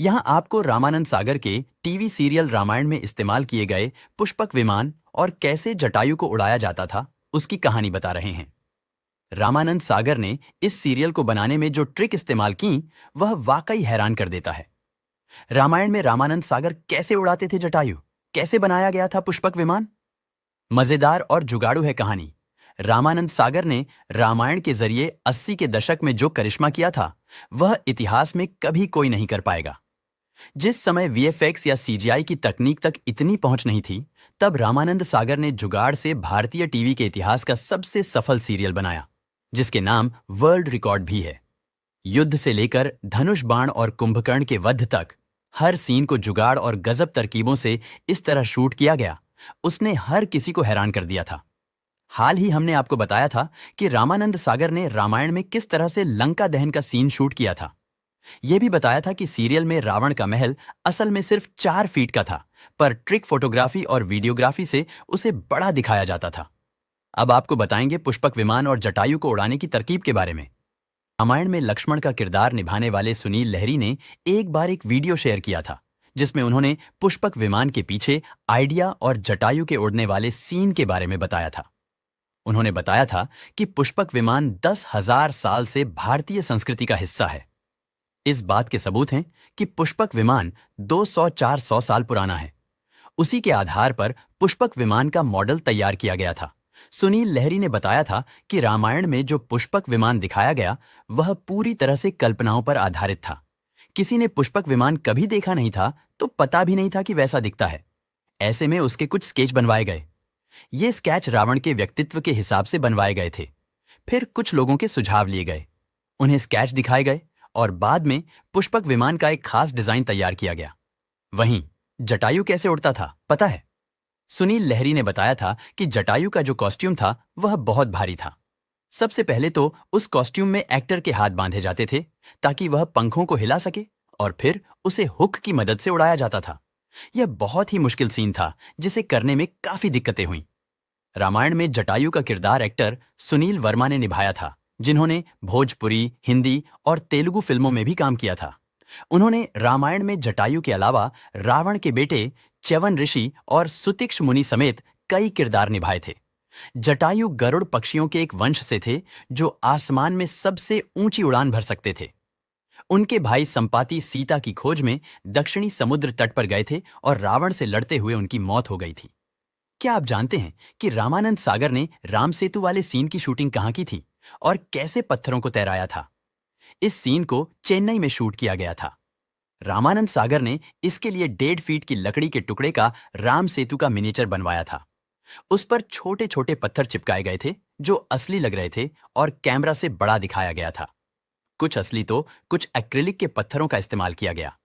यहाँ आपको रामानंद सागर के टीवी सीरियल रामायण में इस्तेमाल किए गए पुष्पक विमान और कैसे जटायु को उड़ाया जाता था उसकी कहानी बता रहे हैं। रामानंद सागर ने इस सीरियल को बनाने में जो ट्रिक इस्तेमाल की वह वाकई हैरान कर देता है। रामायण में रामानंद सागर कैसे उड़ाते थे जटायु, कैसे बनाया गया था पुष्पक विमान? मजेदार और जुगाड़ू है कहानी। रामानंद सागर ने रामायण के जरिए 80 के दशक में जो करिश्मा किया था वह इतिहास में कभी कोई नहीं कर पाएगा। जिस समय वीएफएक्स या सीजीआई की तकनीक तक इतनी पहुंच नहीं थी, तब रामानंद सागर ने जुगाड़ से भारतीय टीवी के इतिहास का सबसे सफल सीरियल बनाया, जिसके नाम वर्ल्ड रिकॉर्ड भी है। युद्ध से लेकर धनुष बाण और कुंभकर्ण के वध तक हर सीन को जुगाड़ और गजब तरकीबों से इस तरह शूट किया गया, उसने हर किसी को हैरान कर दिया था। हाल ही हमने आपको बताया था कि रामानंद सागर ने रामायण में किस तरह से लंका दहन का सीन शूट किया था। यह भी बताया था कि सीरियल में रावण का महल असल में सिर्फ 4 फीट का था, पर ट्रिक फोटोग्राफी और वीडियोग्राफी से उसे बड़ा दिखाया जाता था। अब आपको बताएंगे पुष्पक विमान और जटायु को उड़ाने की तरकीब के बारे में। रामायण में लक्ष्मण का किरदार निभाने वाले सुनील लहरी ने एक बार एक वीडियो शेयर किया था, जिसमें उन्होंने पुष्पक विमान के पीछे आइडिया और जटायु के उड़ने वाले सीन के बारे में बताया था। उन्होंने बताया था कि पुष्पक विमान 10,000 साल से भारतीय संस्कृति का हिस्सा है। इस बात के सबूत हैं कि पुष्पक विमान 200-400 साल पुराना है। उसी के आधार पर पुष्पक विमान का मॉडल तैयार किया गया था। सुनील लहरी ने बताया था कि रामायण में जो पुष्पक विमान दिखाया गया वह पूरी तरह से कल्पनाओं पर आधारित था। किसी ने पुष्पक विमान कभी देखा नहीं था, तो पता भी नहीं था कि वैसा दिखता है। ऐसे में उसके कुछ स्केच बनवाए गए। ये स्केच रावण के व्यक्तित्व के हिसाब से बनवाए गए थे। फिर कुछ लोगों के सुझाव लिए गए, उन्हें स्केच दिखाए गए और बाद में पुष्पक विमान का एक खास डिजाइन तैयार किया गया। वहीं जटायु कैसे उड़ता था पता है? सुनील लहरी ने बताया था कि जटायु का जो कॉस्ट्यूम था वह बहुत भारी था। सबसे पहले तो उस कॉस्ट्यूम में एक्टर के हाथ बांधे जाते थे ताकि वह पंखों को हिला सके, और फिर उसे हुक की मदद से उड़ाया जाता था। यह बहुत ही मुश्किल सीन था, जिसे करने में काफी दिक्कतें हुईं। रामायण में जटायु का किरदार एक्टर सुनील वर्मा ने निभाया था, जिन्होंने भोजपुरी, हिंदी और तेलुगु फिल्मों में भी काम किया था। उन्होंने रामायण में जटायु के अलावा रावण के बेटे च्यवन ऋषि और सुतिक्ष मुनि समेत कई किरदार निभाए थे। जटायु गरुड़ पक्षियों के एक वंश से थे जो आसमान में सबसे ऊंची उड़ान भर सकते थे। उनके भाई संपाति सीता की खोज में दक्षिणी समुद्र तट पर गए थे और रावण से लड़ते हुए उनकी मौत हो गई थी। क्या आप जानते हैं कि रामानंद सागर ने राम सेतु वाले सीन की शूटिंग कहाँ की थी और कैसे पत्थरों को तैराया था? इस सीन को चेन्नई में शूट किया गया था। रामानंद सागर ने इसके लिए 1.5 फीट की लकड़ी के टुकड़े का राम सेतु का मिनिएचर बनवाया था। उस पर छोटे छोटे पत्थर चिपकाए गए थे जो असली लग रहे थे और कैमरा से बड़ा दिखाया गया था। कुछ असली तो कुछ एक्रिलिक के पत्थरों का इस्तेमाल किया गया।